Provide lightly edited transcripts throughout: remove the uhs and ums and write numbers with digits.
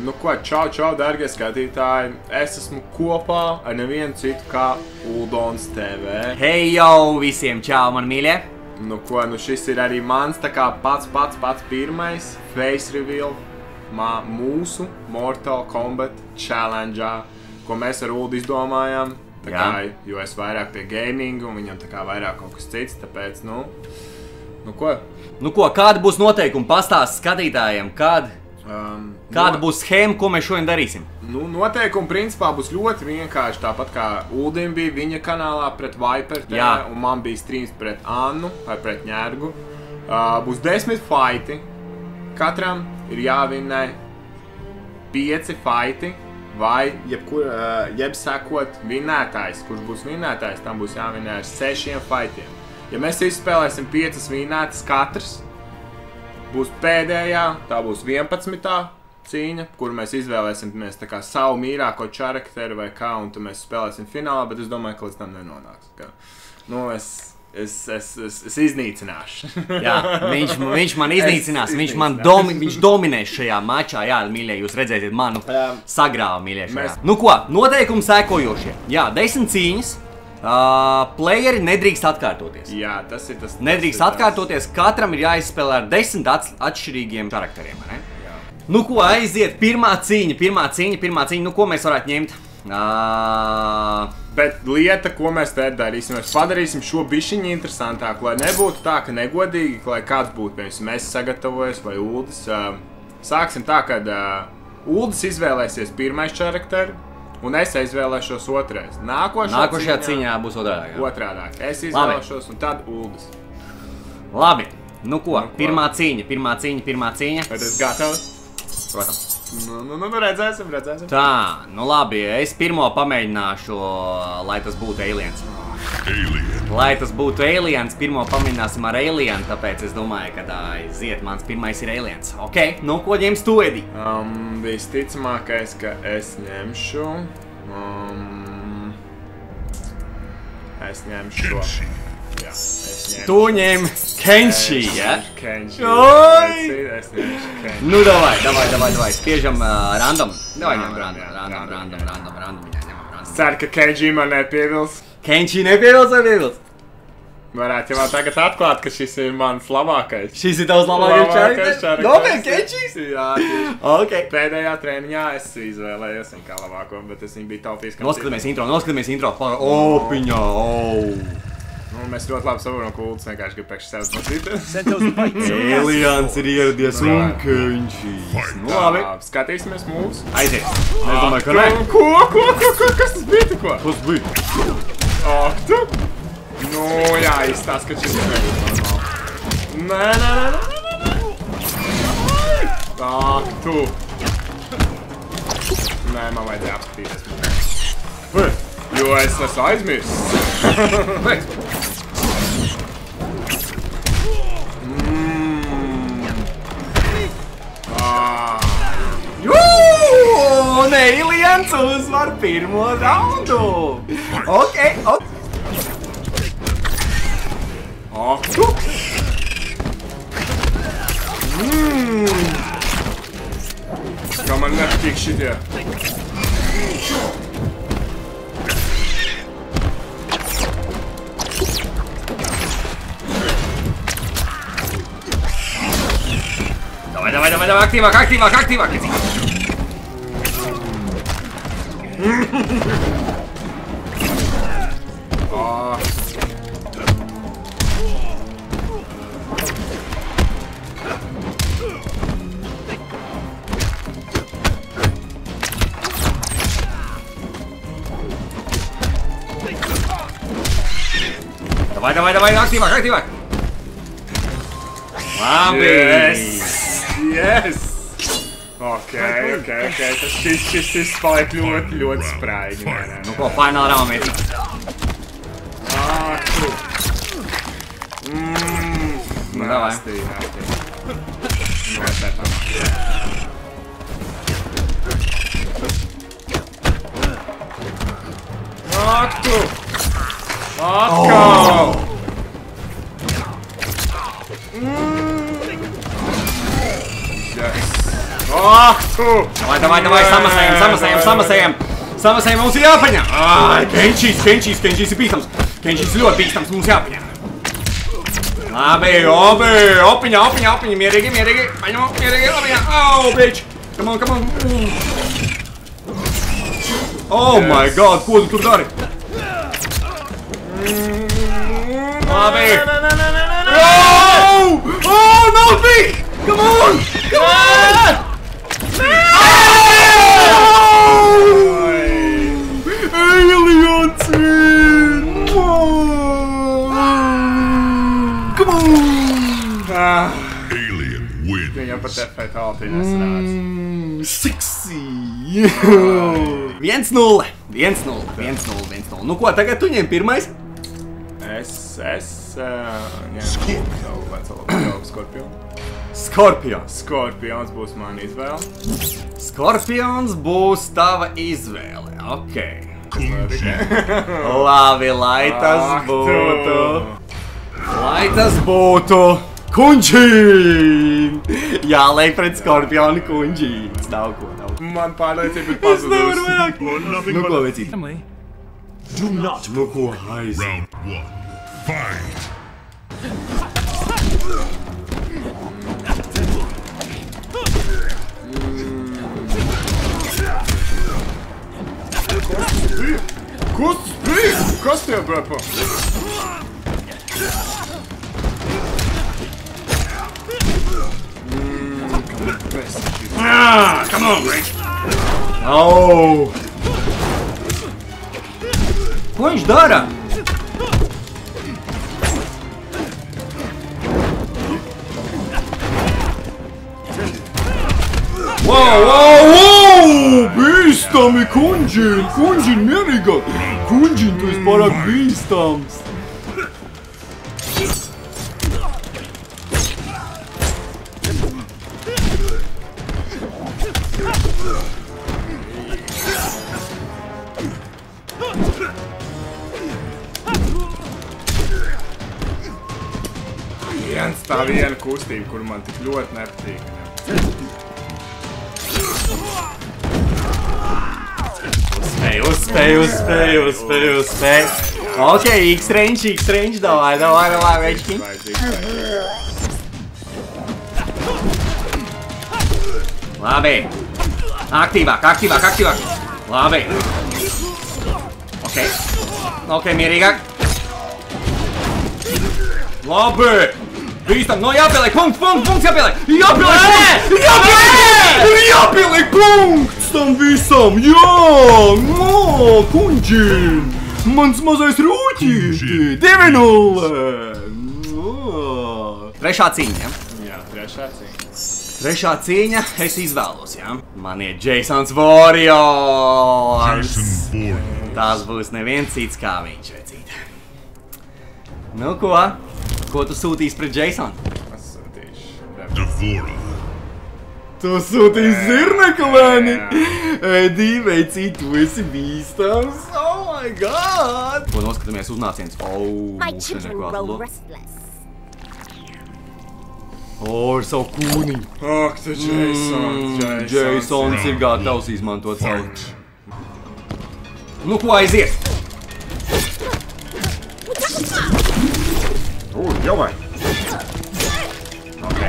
Nu ko, čau, dārgie skatītāji, es esmu kopā ar nevienu citu kā Uldons TV. Hei jau visiem, čau, man mīļie! Nu ko, nu šis ir arī mans tā kā pats pirmais face reveal mūsu Mortal Kombat Challenge, ko mēs ar Uldu izdomājām. Tā kā, jo es vairāk pie gaminga un viņam tā kā vairāk kaut kas cits, tāpēc, nu ko? Nu ko, kāda būs noteikuma pastāst skatītājiem, kāda būs schēma, ko mēs šodien darīsim? Nu, noteikumi principā būs ļoti vienkārši, tāpat kā Uldim bija viņa kanālā pret Viper TV, un man bija streams pret Annu vai pret Ņērgu. Būs 10 fighti, katram ir jāvinnē 5 fighti, vai jeb sekot vinnētājs, kurš būs vinnētājs, tam būs jāvinnē ar 6 fightiem. Ja mēs izspēlēsim 5 vinnētas katrs, būs pēdējā, tā būs 11. cīņa, kur mēs izvēlēsimies tā kā savu mīļāko charakteru vai kā, un tad mēs spēlēsim finālā, bet es domāju, ka līdz tam nenonāks. Nu, es iznīcināšu. Jā, viņš man iznīcinās, viņš dominēs šajā mačā, jā, mīļie, jūs redzēsiet manu sagrāvu, mīļie, šajā. Nu ko, noteikumi sekojošie. Jā, 10 cīņas. Playeri nedrīkst atkārtoties. Jā, tas ir tas. Nedrīkst atkārtoties, katram ir jāizspēlē ar 10 atšķirīgiem charakteriem, ne? Jā. Nu ko, aiziet, pirmā cīņa, nu ko mēs varētu ņemt? Bet lieta, ko mēs te darīsim, mēs padarīsim šo bišķiņu interesantāku, lai nebūtu tā, ka negodīgi, lai kāds būtu, piemēram, mēs sagatavojas vai Uldis. Sāksim tā, kad Uldis izvēlēsies pirmais charakteru, un es izvēlēšos otrais. Nākošajā cīņā būs otrādāk. Otrādāk. Es izvēlēšos un tad Uldis. Labi. Nu ko, pirmā cīņa. Vai tas gatavs? Protams. Nu, redzēsim. Tā, nu labi, es pirmo pamēģināšu, lai tas būtu aliens. Lai tas būtu aliens, pirmo pamēģināsim ar alien, tāpēc es domāju, ka aiziet, mans pirmais ir aliens. Ok, nu ko ņems tu, Edi? Visticamākais, ka es ņemšu... Es ņemšu šo. Jā, es ņemšu. Tu ņem Kenshi, ja? Kenshi. Es ņemšu Kenshi. Nu, davai, spiežam random. Davai, ņem random. Ceru, ka Kenshi man nepievils. Kenshi nepievils vai pievils? Varētu jau tagad atklāt, ka šis ir mans labākais. Šis ir tavs labākais charakteris? Nopietni, Kenshis? Jā, tieši. Ok. Pēdējā treniņā es izvēlējos viņu kā labāko, bet es viņu biju taupījis. Noskatāmies intro. Opiņā, Nu, mēs ļoti labi saprotam, ka Uldis vienkārši grib priekš sevis nocīt. Aliens ir ieradies un Kenshis. Nu, labi. Skatīsimies mūs. Aiziet. Es domāju, ka ne. Ko? Kas tas bija tikko? Kas bija? Ak, tu? Nu, jā, izstāst, ka šis nebūs normāli. Nē. Ak, tu. Nē, man vajadzēja apskatīties. Jo es esmu aizmirsis. Un aliens uzvar pirmo raundu. Ok. Ak, tu. Kā man nepatīk šitie. Давай, активāk. Давай, активāk. Labi. Yes! Ok. Šis paliek ļoti spraigi. Nu ko, fināla raundā mēs. Tu. Nu, davai. Ak, tu. Atkal! Yes. Ak, tu! Davai, samasējam! Samasējam, mums ir jāpaņem! Ai, Kenšīs ir bīstams! Kenšīs ļoti bīstams, mums jāpaņem! Labi, opiņa, mierīgi! Paņem, mierīgi, opiņa! Au, bitch! Come on! Oh my god, ko tu tur dari? Labi! Oh, no, big! Come on! Aliens win! Come on! Alien win. Viņam pat F-Fatality nesanāca. Sexy! 1-0. Nu ko, tagad tu ņem pirmais? Es ņemu savu veco Skorpionu. Skorpions būs mana izvēle. Skorpions būs tava izvēle, okei. Labi, lai tas būtu Kunģīn! Jāliek pret Skorpionu Kunģīns, nav ko. Man pārliecība ir pazudusi. Nu ko, vecīt? Do not Nu ko, aiz. Round 1. Fight. Kas tev, brapa? Come on, Rick! Oh! Ko viņš dara? Wow! Bīstami, Kunģin, mierīgā! Kunģin, tu esi pārāk bīstams! Tā viena kustība, kur man tik ļoti nepatīk. Uzspēj. Ok, X-range, davai, večki. Labi. Aktīvāk. Labi. Ok, mierīgāk. Labi. Bīstam, no jāpieliek punkts jāpieliek! Jāpieliek punkts tam visam! Jā! No, Kunģin! Mans mazais rūķīti! 2-0! Trešā cīņa. Jā, trešā cīņa. Trešā cīņa, es izvēlos, jā? Man ir Jasons Warriors! Tās būs neviens cits kā viņš, vecīt. Nu ko? Ko tu sūtīsi pret Jasonu? Es sūtīšu. Devora. Tu sūtīsi zirnekulēni? Edī, vecīt, tu esi bīstams. Oh my god! Ko noskatāmies uznāciens? My children grow restless. Ar savu kūniņu. Ak, tu Jasons ir gatavs izmantot savu. Nu ko, aiziet? Jau vai? Ok.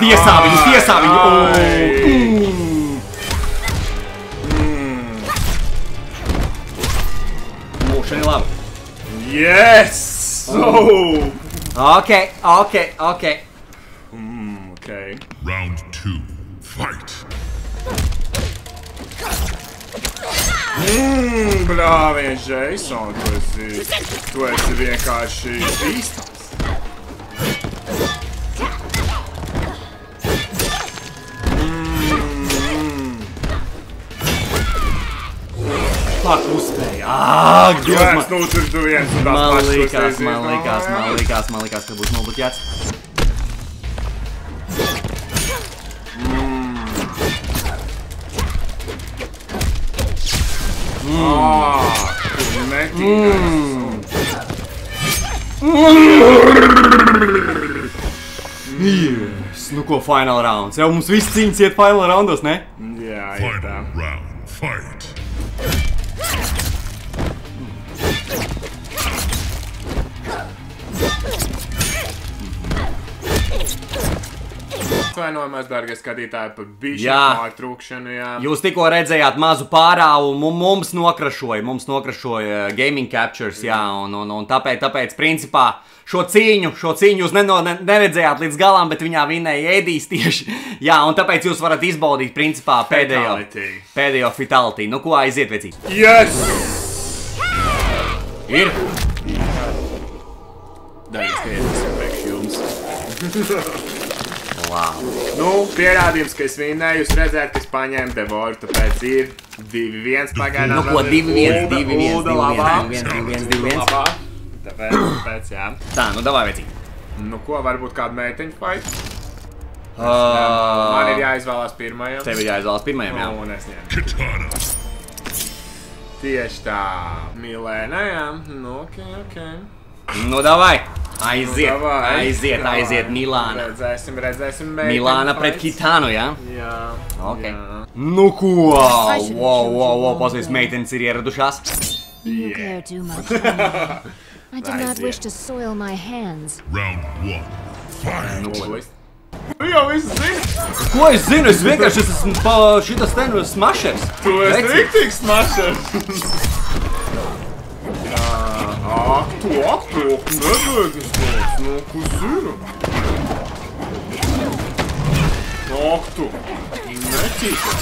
Tiesā viņu! Mūšana ir laba. Yes! Ok. Round 2. Fight. Brāviens, Jason, tu esi vienkārši bīstams. Fuck, uzspēja. Grēks nūtur tu viens un tās pašas. Man likās, ka būs nobloķēts. Tu netīgais. Yes, nu ko, final rounds. Jau mums viss cīņas iet final roundos, ne? Jā, ir tā. Final round. Fight. Atvainojamais, dārgie skatītāji, par bišķi Jā. pārtrūkšanu, jā. Jūs tikko redzējāt mazu pārāvumu, mums nokrašoja gaming captures, jā, un tāpēc, principā, šo cīņu jūs neredzējāt līdz galam, bet viņā vinēja Edijs tieši, jā, un tāpēc jūs varat izbaudīt, principā, pēdējo fatality. Nu, ko aiziet, vecīt? Yes! Ir? Dārgie skatītāji, priekš jums. Wow. Nu, pierādījums, ka es vinēju, jūs redzēt, ka es paņēmu Devoru, tāpēc ir 2-1 pagaidām. Nu, ko, 2-1, 2-1, Ulda labā. 2-1. Labā. Tāpēc, jā. Tā, nu, davai, vecīt. Nu, ko, varbūt kādu meiteņu fight? Man ir jāizvēlās pirmajam. Tev ir jāizvēlas pirmajam, jā. Un es ņemu. Katana. Tieši tā. Milēna, jā. Nu, ok. Nu, davai. Aiziet, Milāna. Redzēsim meiteņu. Milāna pret Kitanu, jā? Jā. Ok. Jā. Nu ko? Wow, pasies, meitenes ir ieradušās. You care too much. I do not wish to soil my hands. Round 1. Fight. Nu jau viss zini. Ko es zinu? Es vienkārši esmu šitas ten smašers. Tu esi riktīgs smašers. Aktu, nedēļas tāds, nu, kas ir? Aktu, netīka.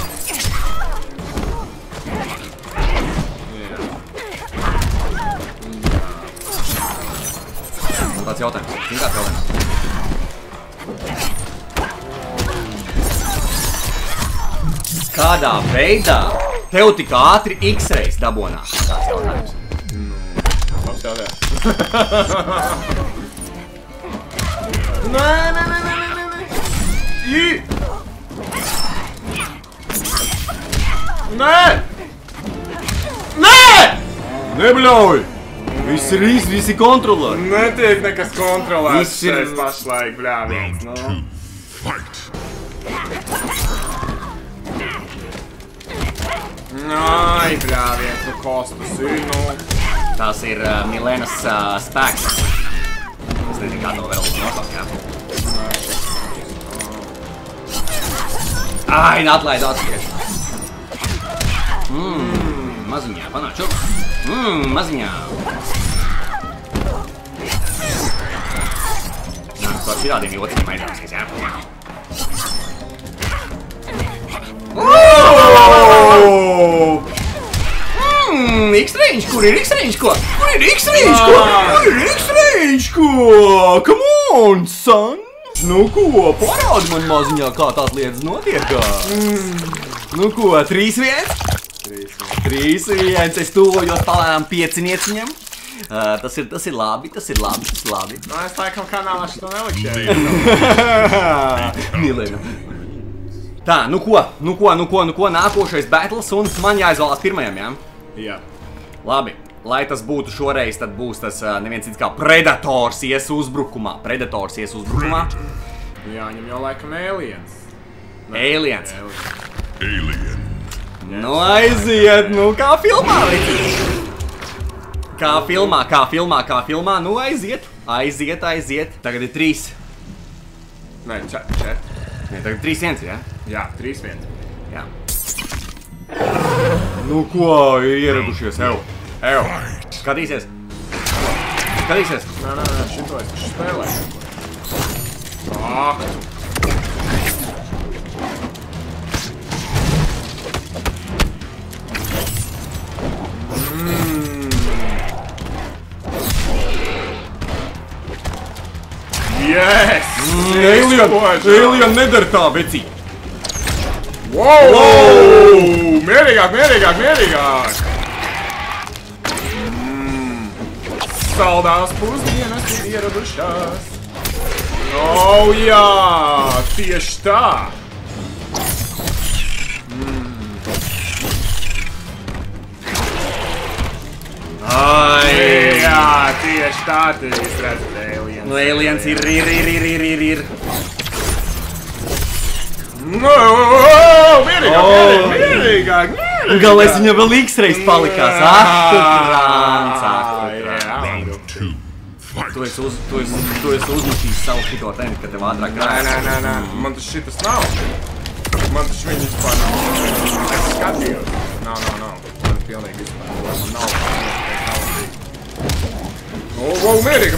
Tāds jautājums. Kādā veidā tev tik ātri X-rays dabonās? Tāds jautājums. Nē! Nebļauj! Visi kontrolēti. Netiek nekas kontrolēts Viss ir- šeit pašlaik, bļāviens, Round nu. 2. Fight. Ai, bļāviens, nu kostas ir, nu. Tas ir Milēnas spēks. Es nezinu, kā to vēl nosaukt, jā. Ai, atlaid atspiež. Maziņā, panāču. Maziņā. Nā, par šitādiem jotīm aizrāsies, jā. X-range, kur ir X-range ko? Kur ir X-range ko? Come on, son! Nu ko, parādi man maziņā, kā tās lietas notiek. Nu ko, 3-1? 3-1, es tuvojos palēnām 5-nieciņam. Tas ir labi. Nu, es laikam kanālā šito nelikšēju. Milena. Tā, nu ko, nākošais battles un man jāizvēlās pirmajam, jā? Jā. Labi, lai tas būtu šoreiz, tad būs tas neviens cits kā Predators ies uzbrukumā. Jā, viņam jau laikam aliens. Aliens. Alien. Nu aiziet, nu kā filmā, vecīt. Kā filmā, nu aiziet. Tagad ir 3. Nē, 4. Nē, tagad 3-1, jā? Jā, 3-1. Jā. Nu ko, ir ieradušies, ev. Skatīsies. Nē, šito es taču spēlēju. Aktu. Yes! Alien nedara tā, vecī. Wow! Mierīgāk! Saldās pusdienas ir ieradušās. Oh, jā! Tieši tā! Tātad jūs redzat aliens. Nu, aliens ir. Mierīgāk. Galvenais viņam vēl X-reiz palikās. Tu esi uzmušījis savu šito teni, ka tev ātrāk krājas. Nē, man tas šitas nav. Man tas viņi vispār nav. Es skatījos. Nav. Man pilnīgi vispār nav. Man nav. Wow, mierīga.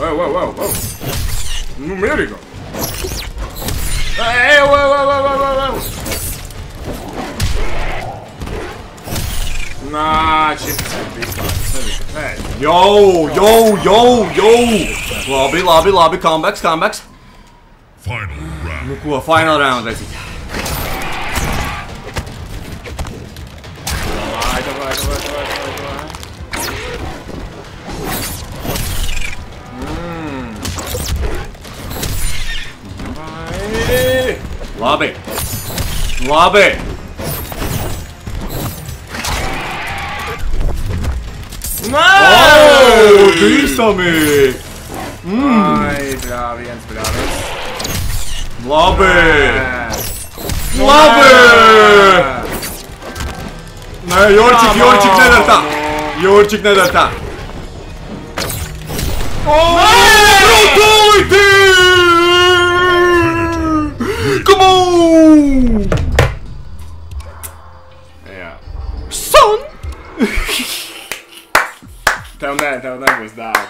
Wow. Nu, mierīga. Wow. Nā, šitas ir vispār. Jau. Labi, comebacks. Final round. Nu ko, final round, vecīt. Davai. Labi. Nē! Bīstami! Ai, brāviens. Labi! Nē, Jorčik nedara tā! Brutality! Come on! Jā. Son! Tev nebūs dāva.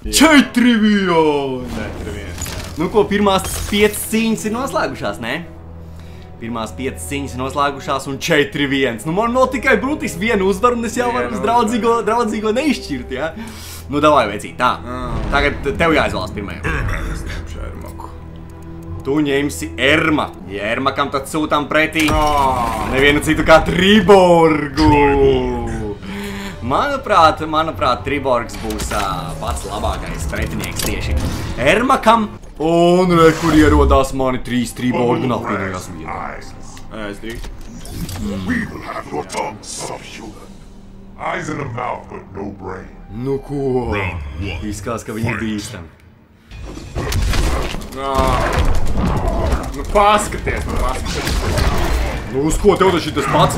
4-1! Nu ko, pirmās 5 cīņas ir noslēgušās, ne? Pirmās 5 cīņas ir noslēgušās un 4-1. Nu man vēl tikai brutis vienu uzvaru un es jau varu uz draudzīgo neizšķirt, ja? Nu davai, vecīt, tā. Tagad tev jāizvēlas pirmajam. Es ņemšu Ermaku. Tu ņemsi Ermaku. Ja Ermakam tad sūtām pretī nevienu citu kā Triborgu. Manuprāt, Triborgs būs pats labākais pretinieks tieši Ermakam. Un re, kur ierodās mani 3 Triborgi un apvienojās vietās. Es drīkst. We will have your tongue subhuman. Eyes in the mouth, but no brain. Nu ko? Izskās, ka viņi bīstam. Nu paskaties. Nu uz ko tev taču tas pats?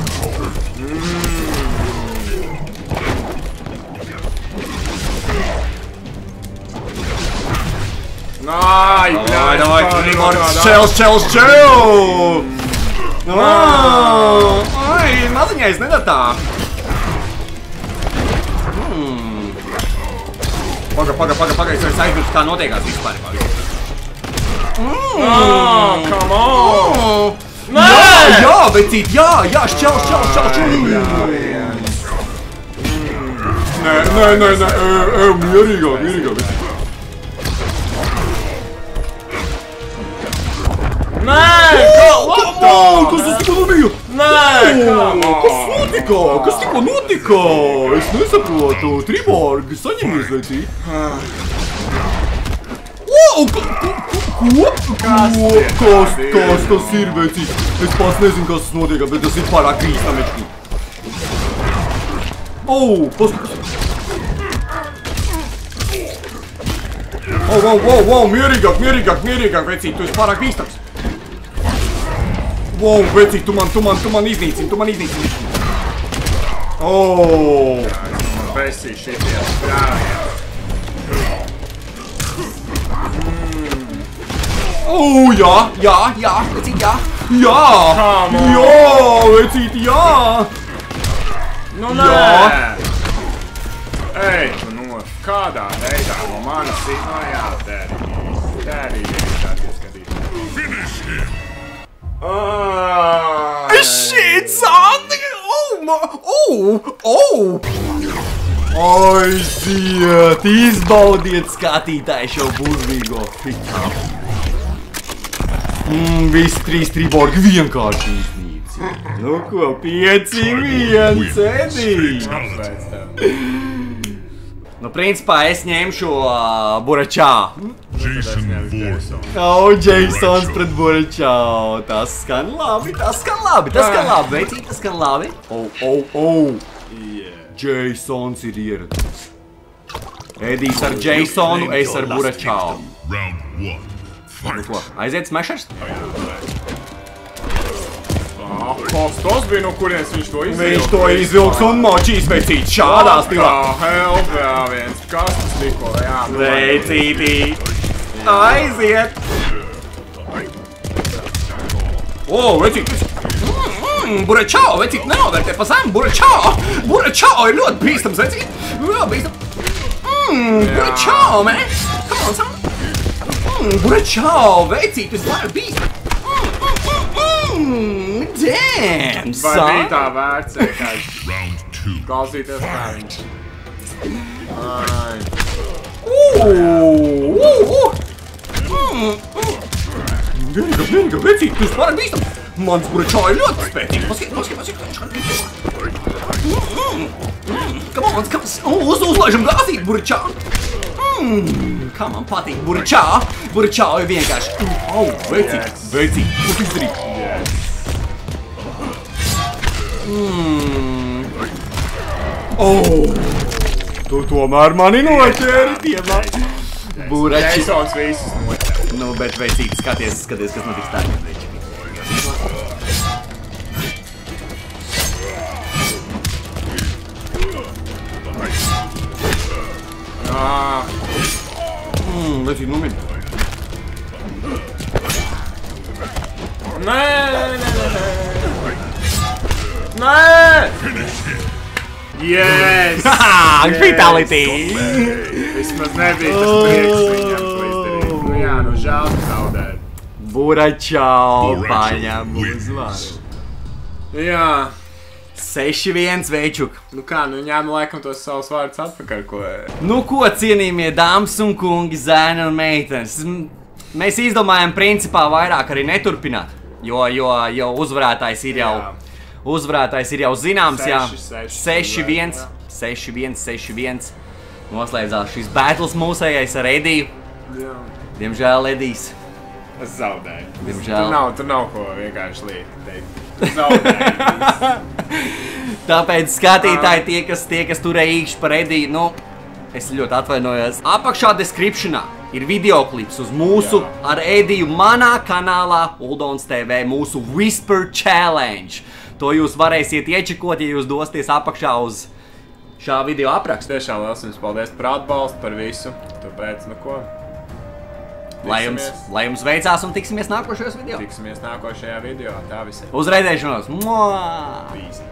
Ai, Davai, čels! Ai, maziņais nedara tā. Paga, es aizmirstu, kā notiekās vispār. Come on! Jā, vecīt, jā, šķels! Nē, mierīgāk, vecīt. Nē! Kas tas tikko bija? Kas tikko notika? Es nesaprotu. Triborgi, saņemies, vecīt. Kas tas ir, vecīt? Es pats nezinu, kas tas notiek, bet tas ir pārāk krīstam, vecīt. Wow, mierīgāk, vecīt, tu esi pārāk krīstams. Wow, vecīt, tu man iznīcini. Man besī šitie sprāvien. Jā, vecīt, jā. Jā, vecīt, jā. Nu nē. Ej, nu kādā veidā no manas jā, tērīgi skatīt. Finish him! Shit, son! Aiziet! Izbaudiet skatītāji šo burvīgo fitālu. Visi 3 Triborgi vienkārši iznīcina. Nu ko, 5-1, Edī! Nu, principā es ņemšu Buračā. Jason Voorhees. Jasons pret Buračau. Tas skan labi, tas skan labi. Veicīt, tas skan labi. Jasons ir ieradies. Edijs ar Jasonu, es ar Buračau. Round 1. Nu ko, aiziet smešers? Kostos bija, no kurienes viņš to izvilks. Viņš to izvilks un močīs veicīt šādā stilā. Help, vēl viens. Kas tas tikko? Jā, Veicītī. Aiziet. Veicīt. Buračau, veicīt, nenovērtē pa zemu. Buračau ir ļoti bīstams, veicīt. Ļoti bīstams. Buračau, man. Come on, son. Buračau, veicīt, tas var bīstams. Damn, son! Vai bija tā vērts, Round 2. klausīties kā viņš? Vienīgā, veicīt, tas var bīstams. Mans Buračau ir ļoti spēcīgs. Paskatīt. Come on, uzlaižam gāzīt, Buračau. Kā man patīk, Buračau ir vienkārši. Veicīt, ko tu izdarīji? Tu tomēr mani noķēri, dievā. Buračau. Jasons visus noķēri. Nu, bet veicīt, skaties, kas notiks tagad. Veicīt, numini. Yes! Fatality! Vismaz nebija tas prieks viņam to izdarīt. Nu jā, nu žēl, ka zaudēt. Buračau paņem uzvaru. Jā. 6-1 veičuk. Nu kā, nu ņēma laikam tos savus vārdus atpakaļ, ko... Nu ko, cienījamie dāmas un kungi, zēni un meitenes. Mēs izdomājam principā vairāk arī neturpināt. Jo uzvarētājs ir jau... Uzvarētājs ir jau zināms, jā. 6-1. Noslēdzās šis battles mūsējais ar Ediju. Jā. Diemžēl Edijs. Es zaudēju. Diemžēl. Tur nav ko vienkārši lieki teikt. Zaudēju. Tāpēc skatītāji, tie, kas turēja īkšķi par Ediju, nu, es ļoti atvainojos. Apakšā descriptionā ir videoklips uz mūsu ar Ediju manā kanālā Uldons TV, mūsu Whisper Challenge. To jūs varēsiet iečekot, ja jūs dosieties apakšā uz šā video aprakstu. Tiešām liels jums paldies par atbalstu, par visu. Tāpēc, nu ko? Lai jums veicās un tiksimies nākošajos video. Tiksimies nākošajā video. Tā visiem. Uz redzēšanos! Peace.